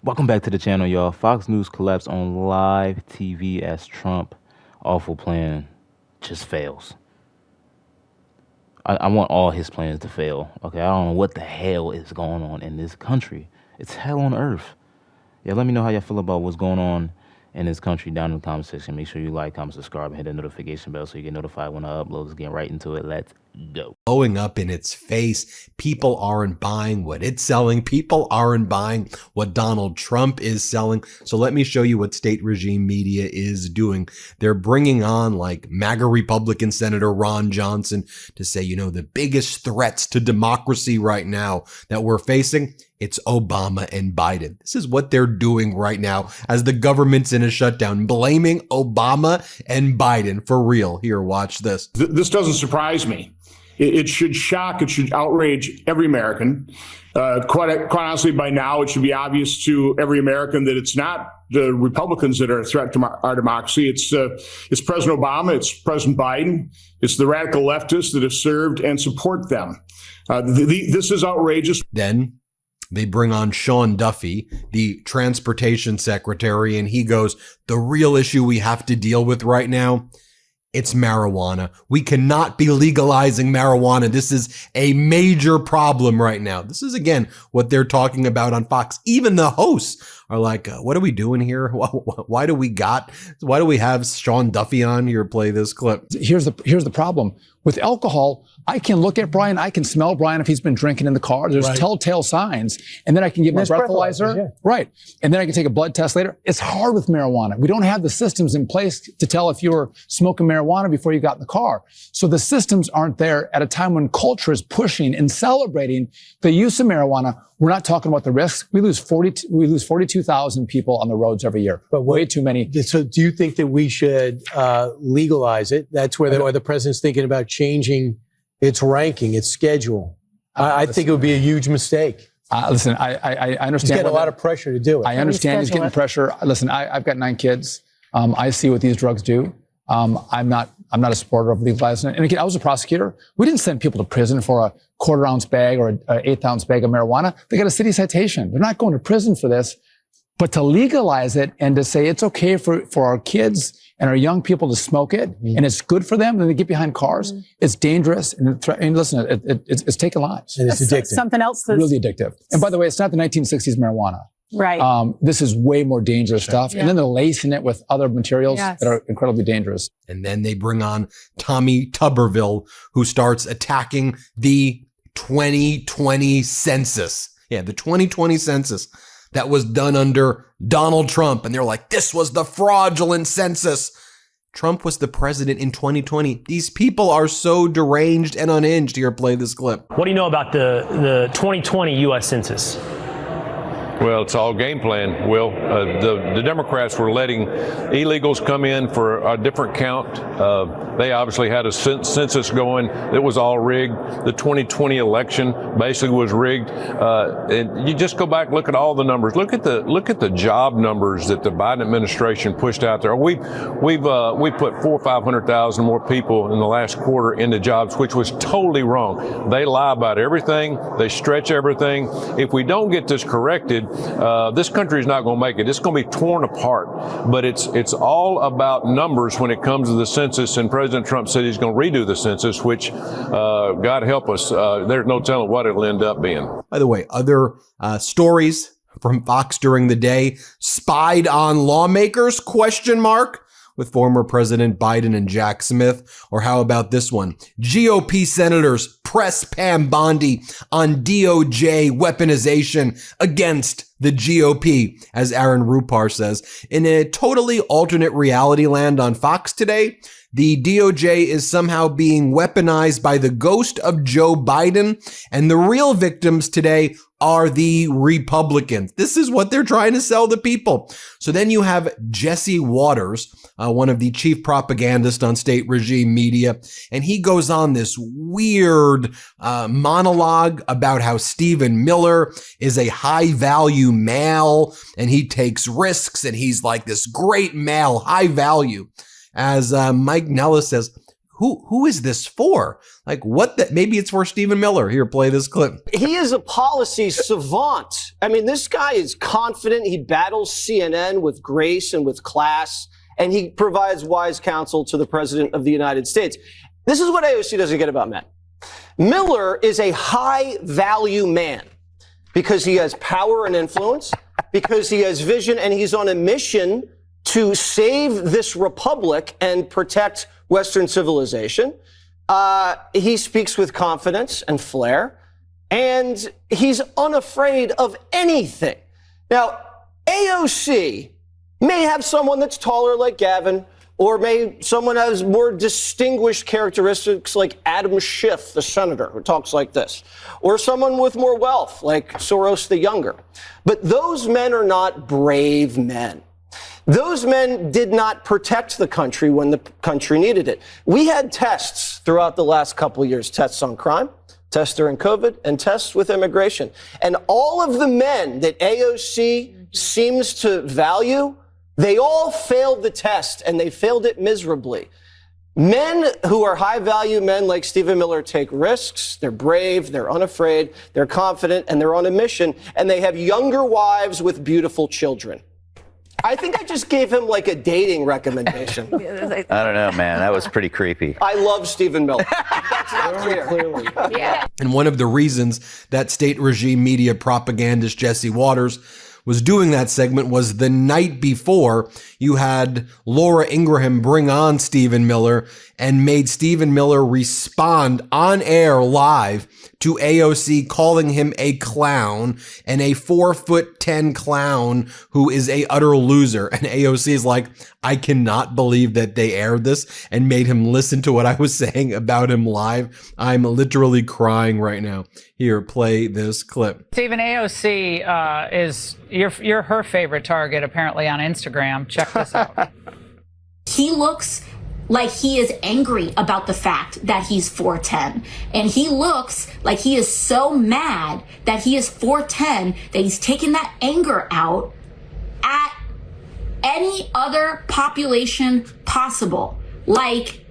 Welcome back to the channel, y'all. Fox News collapsed on live TV as Trump awful plan just fails. I want all his plans to fail. Okay, I don't know what the hell is going on in this country. It's hell on earth. Yeah, let me know how y'all feel about what's going on in this country down in the comment section. Make sure you like, comment, subscribe, and hit the notification bell so you get notified when I upload. Let's get right into it. Let's go. Blowing up in its face. People aren't buying what it's selling. People aren't buying what Donald Trump is selling. So let me show you what state regime media is doing. They're bringing on like MAGA Republican Senator Ron Johnson to say, you know, the biggest threats to democracy right now that we're facing, it's Obama and Biden. This is what they're doing right now as the government's in a shutdown, blaming Obama and Biden for real. Here, watch this. This doesn't surprise me. It should shock, it should outrage every American. Quite honestly, by now, it should be obvious to every American that it's not the Republicans that are a threat to our democracy. It's President Obama, it's President Biden, it's the radical leftists that have served and support them. This is outrageous. Then they bring on Sean Duffy, the transportation secretary, and he goes, the real issue we have to deal with right now, it's marijuana. We cannot be legalizing marijuana. This is a major problem right now. This is, again, what they're talking about on Fox. Even the hosts are like, what are we doing here? Why do we have Sean Duffy on here play this clip? Here's the problem. With alcohol, I can look at Brian, I can smell Brian if he's been drinking in the car. There's telltale signs. And then I can give my breathalyzer. Yeah. Right. And then I can take a blood test later. It's hard with marijuana. We don't have the systems in place to tell if you were smoking marijuana before you got in the car. So the systems aren't there at a time when culture is pushing and celebrating the use of marijuana. We're not talking about the risks. We lose 42,000 people on the roads every year. But way too many. So do you think that we should legalize it? That's where the president's thinking about changing its ranking, its schedule. I think it would be a huge mistake. Listen, I understand. He's getting a lot of pressure to do it. I understand he's getting pressure. Listen, I've got 9 kids. I see what these drugs do. I'm not a supporter of legalizing it. And again, I was a prosecutor. We didn't send people to prison for a 1/4 ounce bag or an 1/8 ounce bag of marijuana. They got a city citation. They're not going to prison for this. But to legalize it and to say it's okay for our kids and our young people to smoke it, and it's good for them, and they get behind cars, it's dangerous. And listen, it's taking lives. And it's addictive. Something else that's really addictive. And by the way, it's not the 1960s marijuana. Right. This is way more dangerous stuff. Yeah. And then they're lacing it with other materials that are incredibly dangerous. And then they bring on Tommy Tuberville, who starts attacking the 2020 census. Yeah, the 2020 census that was done under Donald Trump. And they're like, this was the fraudulent census. Trump was the president in 2020. These people are so deranged and unhinged. Here, play this clip. What do you know about the 2020 U.S. Census? Well, it's all game plan, Will. The Democrats were letting illegals come in for a different count. They obviously had a census going that was all rigged. The 2020 election basically was rigged. And you just go back, look at all the numbers. Look at the job numbers that the Biden administration pushed out there. We put 400,000 or 500,000 more people in the last quarter into jobs, which was totally wrong. They lie about everything. They stretch everything. If we don't get this corrected, this country is not going to make it. It's going to be torn apart. But it's all about numbers when it comes to the census. And President Trump said he's going to redo the census, which, God help us, there's no telling what it'll end up being. By the way, other stories from Fox during the day: spied on lawmakers? ? With former President Biden and Jack Smith. Or how about this one? GOP senators press Pam Bondi on DOJ weaponization against the GOP, as Aaron Rupar says. In a totally alternate reality land on Fox today, the DOJ is somehow being weaponized by the ghost of Joe Biden, and the real victims today are the Republicans. This is what they're trying to sell the people. So then you have Jesse Waters, one of the chief propagandists on state regime media, and he goes on this weird monologue about how Stephen Miller is a high-value male, and he takes risks, and he's like this great male, high value. As Mike Nellis says, who is this for? Like, what? Maybe it's for Stephen Miller. Here, play this clip. He is a policy savant. I mean, this guy is confident. He battles CNN with grace and with class, and he provides wise counsel to the president of the United States. This is what AOC doesn't get about men. Miller is a high value man because he has power and influence, because he has vision, and he's on a mission to save this republic and protect Western civilization. He speaks with confidence and flair, and he's unafraid of anything. Now, AOC may have someone that's taller like Gavin, or someone has more distinguished characteristics like Adam Schiff, the senator, who talks like this, or someone with more wealth like Soros the Younger. But those men are not brave men. Those men did not protect the country when the country needed it. We had tests throughout the last couple of years, tests on crime, tests during COVID, and tests with immigration. And all of the men that AOC seems to value, they all failed the test, and they failed it miserably. Men who are high-value men like Stephen Miller take risks. They're brave, they're unafraid, they're confident, and they're on a mission, and they have younger wives with beautiful children. I think I just gave him like a dating recommendation. I don't know, man. That was pretty creepy. I love Stephen Miller. That's not clear. Yeah. And one of the reasons that state regime media propagandist Jesse Waters was doing that segment was the night before you had Laura Ingraham bring on Stephen Miller and made Stephen Miller respond on air live to AOC calling him a clown and a 4'10" clown who is a utter loser. And AOC is like, I cannot believe that they aired this and made him listen to what I was saying about him live. I'm literally crying right now. Here, play this clip. Stephen, AOC is you're her favorite target apparently on Instagram. Check this out. He looks like he is angry about the fact that he's 4'10", and he looks like he is so mad that he is 4'10" that he's taking that anger out at any other population possible. Like,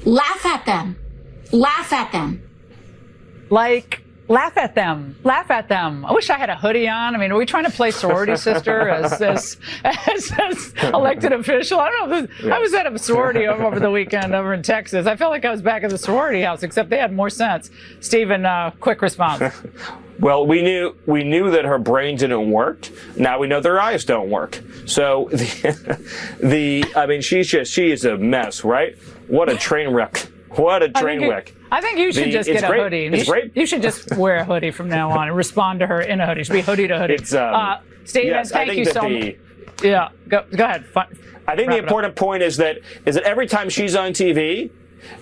laugh at them. Laugh at them. Like, laugh at them. Laugh at them. I wish I had a hoodie on. I mean, are we trying to play sorority sister as elected official? I don't know. I was at a sorority over the weekend over in Texas. I felt like I was back at the sorority house, except they had more sense. Stephen, quick response. Well, we knew that her brain didn't work. Now we know their eyes don't work. So I mean, she is a mess, right? What a train wreck. What a train wreck. I think you should just get a hoodie. You should just wear a hoodie from now on and respond to her in a hoodie. It should be hoodie to hoodie. Stephen, yes, thank you so much. Yeah, go ahead. I think the important point is that every time she's on TV,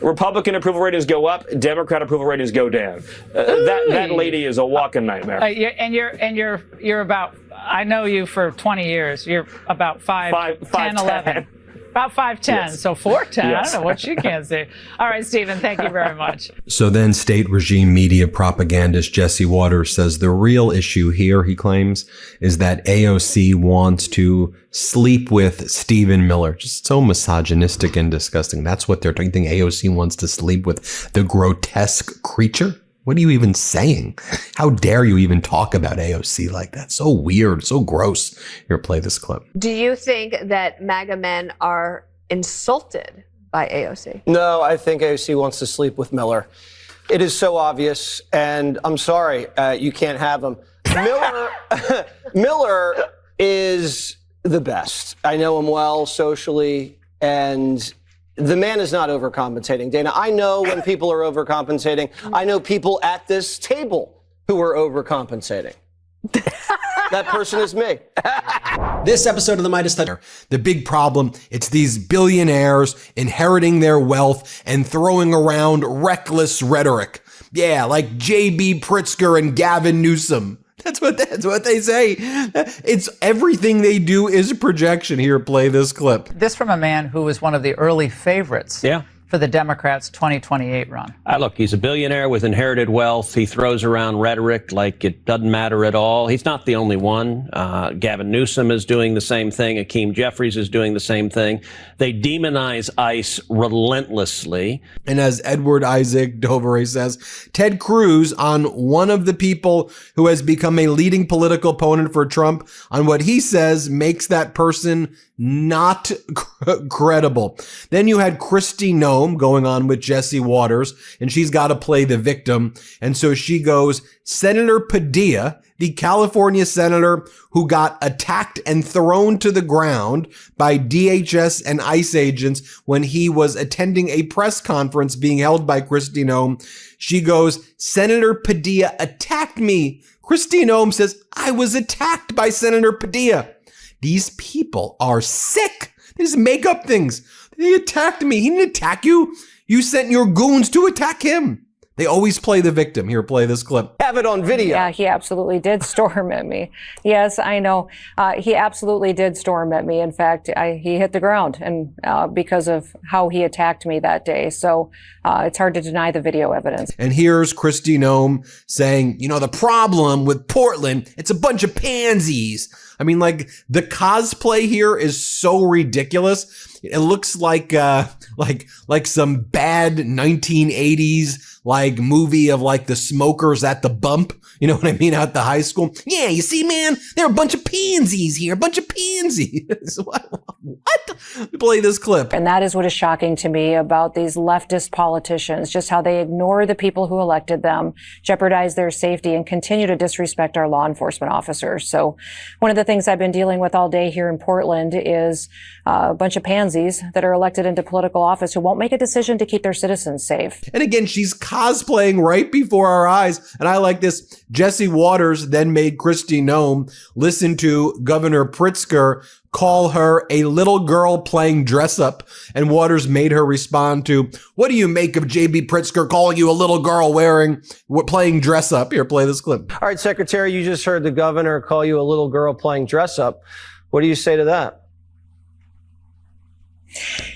Republican approval ratings go up, Democrat approval ratings go down. That lady is a walking nightmare. You're about, I know you for 20 years. You're about 5'10", 11. About 5'10", yes. So 4'10", yes. I don't know what you can say. All right, Stephen, thank you very much. So then state regime media propagandist Jesse Waters says the real issue here, he claims, is that AOC wants to sleep with Stephen Miller. Just so misogynistic and disgusting. That's what they're doing. You think AOC wants to sleep with the grotesque creature? What are you even saying? How dare you even talk about AOC like that? So weird, so gross. Here, play this clip. Do you think that MAGA men are insulted by AOC? No, I think AOC wants to sleep with Miller. It is so obvious, and I'm sorry, you can't have him. Miller is the best. I know him well socially, and the man is not overcompensating. Dana, I know when people are overcompensating. I know people at this table who are overcompensating. That person is me. This episode of the Midas Touch, the big problem, it's these billionaires inheriting their wealth and throwing around reckless rhetoric. Yeah, like J.B. Pritzker and Gavin Newsom. That's what they say. It's everything they do is projection. Here, play this clip. This from a man who was one of the early favorites for the Democrats' 2028 run? Look, he's a billionaire with inherited wealth. He throws around rhetoric like it doesn't matter at all. He's not the only one. Gavin Newsom is doing the same thing. Hakeem Jeffries is doing the same thing. They demonize ICE relentlessly. And as Edward Isaac Dovere says, Ted Cruz, on one of the people who has become a leading political opponent for Trump, on what he says makes that person not credible. Then you had Kristi Noem going on with Jesse Waters, and she's got to play the victim. And so she goes, Senator Padilla, the California senator who got attacked and thrown to the ground by DHS and ICE agents when he was attending a press conference being held by Kristi Noem. She goes, Senator Padilla attacked me. Kristi Noem says, I was attacked by Senator Padilla. These people are sick. They just make up things. They attacked me. He didn't attack you. You sent your goons to attack him. They always play the victim. Here, play this clip. Have it on video. Yeah, he absolutely did storm at me. Yes, I know. He absolutely did storm at me. In fact, he hit the ground and because of how he attacked me that day. So it's hard to deny the video evidence. And here's Kristi Noem saying, you know, the problem with Portland, it's a bunch of pansies. I mean, like, the cosplay here is so ridiculous. It looks like some bad 1980s like movie of like the smokers at the bump. You know what I mean? At the high school. Yeah, you see, man, there are a bunch of pansies here, a bunch of pansies. What? Play this clip. And that is what is shocking to me about these leftist politicians, just how they ignore the people who elected them, jeopardize their safety, and continue to disrespect our law enforcement officers. So one of the things I've been dealing with all day here in Portland is a bunch of pansies that are elected into political office who won't make a decision to keep their citizens safe. And again, she's cosplaying right before our eyes. And I like this. Jesse Waters then made Kristi Noem listen to Governor Pritzker call her a little girl playing dress up. And Waters made her respond to, what do you make of J.B. Pritzker calling you a little girl playing dress up? Here, play this clip. All right, Secretary, you just heard the governor call you a little girl playing dress up. What do you say to that?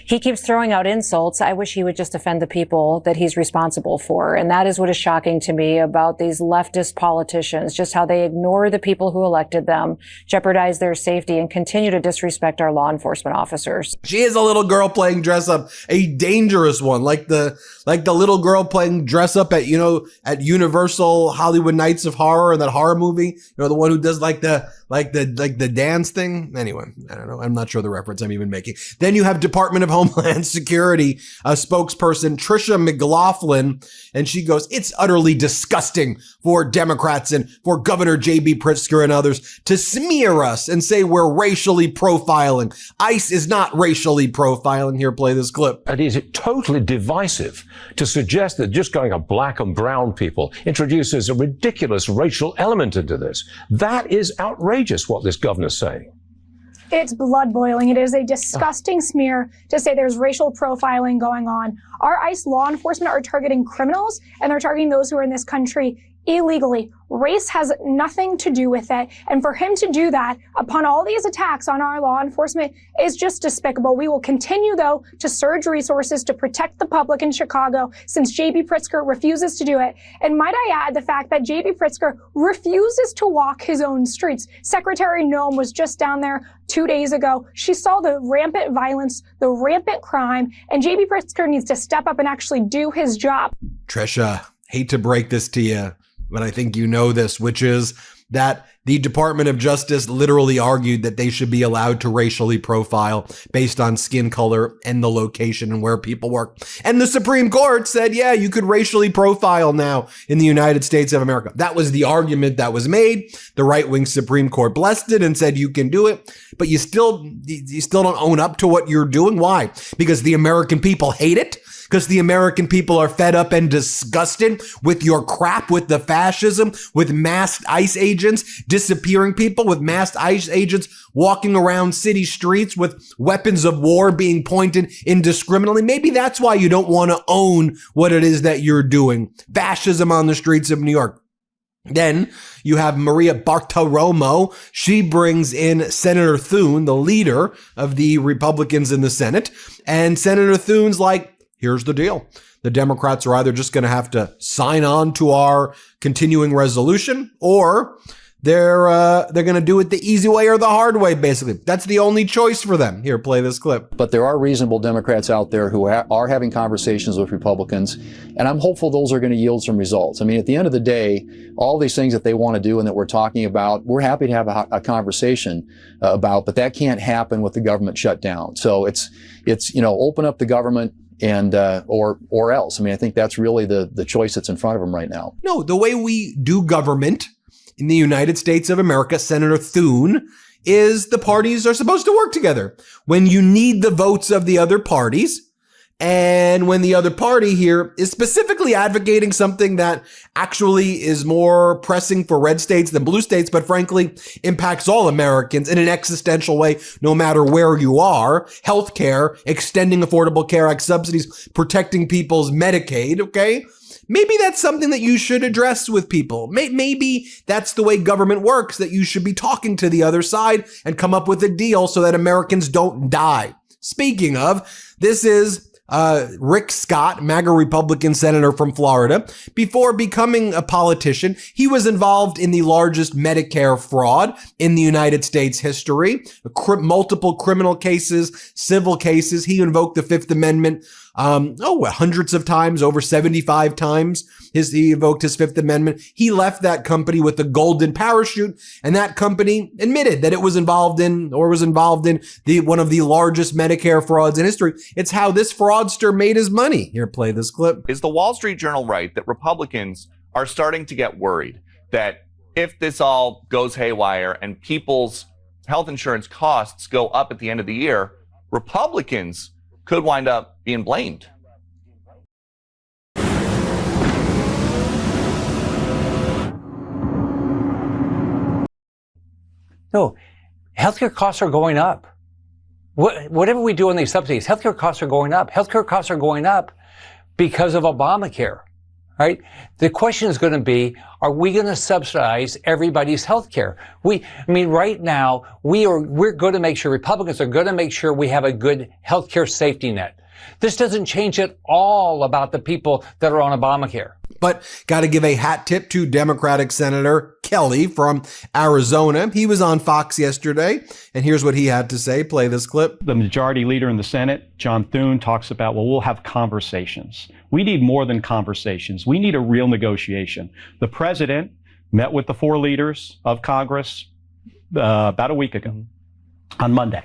He keeps throwing out insults. I wish he would just defend the people that he's responsible for. And that is what is shocking to me about these leftist politicians, just how they ignore the people who elected them, jeopardize their safety, and continue to disrespect our law enforcement officers. She is a little girl playing dress up, a dangerous one, like the little girl playing dress up at Universal Hollywood Nights of Horror, that horror movie, the one who does like the dance thing. Anyway, I don't know. I'm not sure the reference I'm even making. Then you have Department of Homeland Security spokesperson Tricia McLaughlin, and she goes, it's utterly disgusting for Democrats and for Governor J.B. Pritzker and others to smear us and say we're racially profiling. ICE is not racially profiling. Here, play this clip. And is it totally divisive to suggest that just going on black and brown people introduces a ridiculous racial element into this? That is outrageous what this governor's saying. It's blood boiling. It is a disgusting smear to say there's racial profiling going on. Our ICE law enforcement are targeting criminals, and they're targeting those who are in this country illegally. Race has nothing to do with it. And for him to do that upon all these attacks on our law enforcement is just despicable. We will continue, though, to surge resources to protect the public in Chicago since J.B. Pritzker refuses to do it. And might I add the fact that J.B. Pritzker refuses to walk his own streets. Secretary Noem was just down there 2 days ago. She saw the rampant violence, the rampant crime, and J.B. Pritzker needs to step up and actually do his job. Trisha, hate to break this to you, but I think you know this, which is that the Department of Justice literally argued that they should be allowed to racially profile based on skin color and the location and where people work. And the Supreme Court said, yeah, you could racially profile now in the United States of America. That was the argument that was made. The right-wing Supreme Court blessed it and said you can do it, but you still don't own up to what you're doing. Why? Because the American people hate it. Because the American people are fed up and disgusted with your crap, with the fascism, with masked ICE agents disappearing people, with masked ICE agents walking around city streets with weapons of war being pointed indiscriminately. Maybe that's why you don't want to own what it is that you're doing. Fascism on the streets of New York. Then you have Maria Bartiromo. She brings in Senator Thune, the leader of the Republicans in the Senate. And Senator Thune's like, here's the deal. The Democrats are either just going to have to sign on to our continuing resolution, or they're going to do it the easy way or the hard way, basically. That's the only choice for them. Here, play this clip. But there are reasonable Democrats out there who are having conversations with Republicans, and I'm hopeful those are going to yield some results. I mean, at the end of the day, all these things that they want to do and that we're talking about, we're happy to have a conversation about, but that can't happen with the government shut down. So it's open up the government and or else. I mean, I think that's really the choice that's in front of them right now. No, the way we do government in the United States of America, Senator Thune, is the parties are supposed to work together. When you need the votes of the other parties, and when the other party here is specifically advocating something that actually is more pressing for red states than blue states, but frankly impacts all Americans in an existential way, no matter where you are, healthcare, extending Affordable Care Act subsidies, protecting people's Medicaid, okay? Maybe that's something that you should address with people. Maybe that's the way government works, that you should be talking to the other side and come up with a deal so that Americans don't die. Speaking of, this is Rick Scott, MAGA Republican senator from Florida. Before becoming a politician, he was involved in the largest Medicare fraud in the United States history. Multiple criminal cases, civil cases. He invoked the Fifth Amendment hundreds of times, over 75 times. He invoked his Fifth Amendment. He left that company with a golden parachute, and that company admitted that it was involved in one of the largest Medicare frauds in history. It's how this fraudster made his money. Here, play this clip. Is the Wall Street Journal right that Republicans are starting to get worried that if this all goes haywire and people's health insurance costs go up at the end of the year, Republicans could wind up being blamed? No, healthcare costs are going up. Whatever we do on these subsidies, healthcare costs are going up. Healthcare costs are going up because of Obamacare, right? The question is going to be, are we going to subsidize everybody's healthcare? Right now, we're going to make sure, Republicans are going to make sure we have a good healthcare safety net. This doesn't change at all about the people that are on Obamacare. But got to give a hat tip to Democratic Senator Kelly from Arizona. He was on Fox yesterday, and here's what he had to say. Play this clip. The majority leader in the Senate, John Thune, talks about, well, we'll have conversations. We need more than conversations. We need a real negotiation. The president met with the 4 leaders of Congress about a week ago on Monday.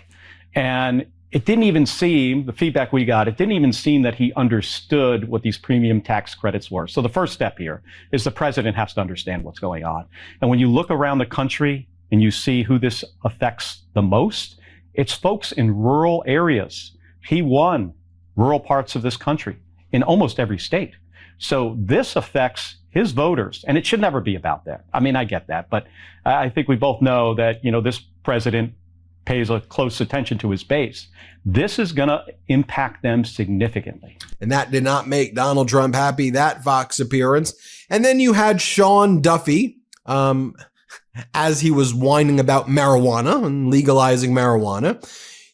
And it didn't even seem, the feedback we got, it didn't even seem that he understood what these premium tax credits were. So the first step here is the president has to understand what's going on. And when you look around the country and you see who this affects the most, it's folks in rural areas. He won rural parts of this country in almost every state. So this affects his voters, and it should never be about that. I mean, I get that, but I think we both know that, this president pays a close attention to his base. This is going to impact them significantly. And that did not make Donald Trump happy, that Fox appearance. And then you had Sean Duffy, as he was whining about marijuana and legalizing marijuana.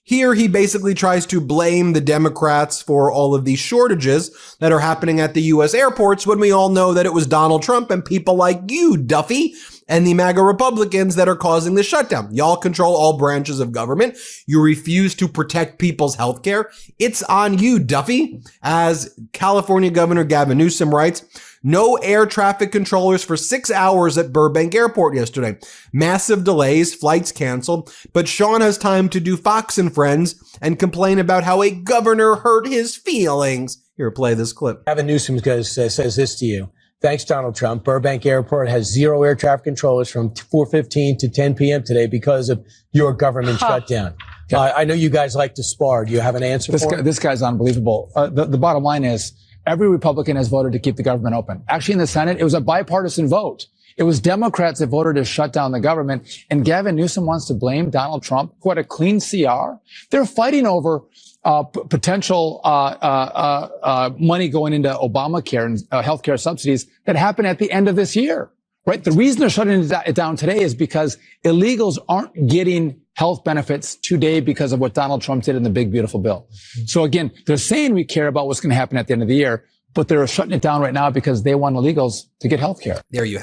Here, he basically tries to blame the Democrats for all of these shortages that are happening at the U.S. airports, when we all know that it was Donald Trump and people like you, Duffy, and the MAGA Republicans that are causing the shutdown. Y'all control all branches of government. You refuse to protect people's health care. It's on you, Duffy. As California Governor Gavin Newsom writes, no air traffic controllers for 6 hours at Burbank Airport yesterday. Massive delays, flights canceled, but Sean has time to do Fox and Friends and complain about how a governor hurt his feelings. Here, play this clip. Gavin Newsom says this to you. Thanks, Donald Trump. Burbank Airport has 0 air traffic controllers from 4:15 to 10 p.m. today because of your government shutdown. I know you guys like to spar. Do you have an answer for it? This guy's unbelievable. The bottom line is every Republican has voted to keep the government open. Actually, in the Senate, it was a bipartisan vote. It was Democrats that voted to shut down the government. And Gavin Newsom wants to blame Donald Trump, who had a clean CR. They're fighting over potential money going into Obamacare and healthcare subsidies that happen at the end of this year, right? The reason they're shutting it down today is because illegals aren't getting health benefits today because of what Donald Trump did in the big, beautiful bill. So again, they're saying we care about what's going to happen at the end of the year, but they're shutting it down right now because they want illegals to get health care. There you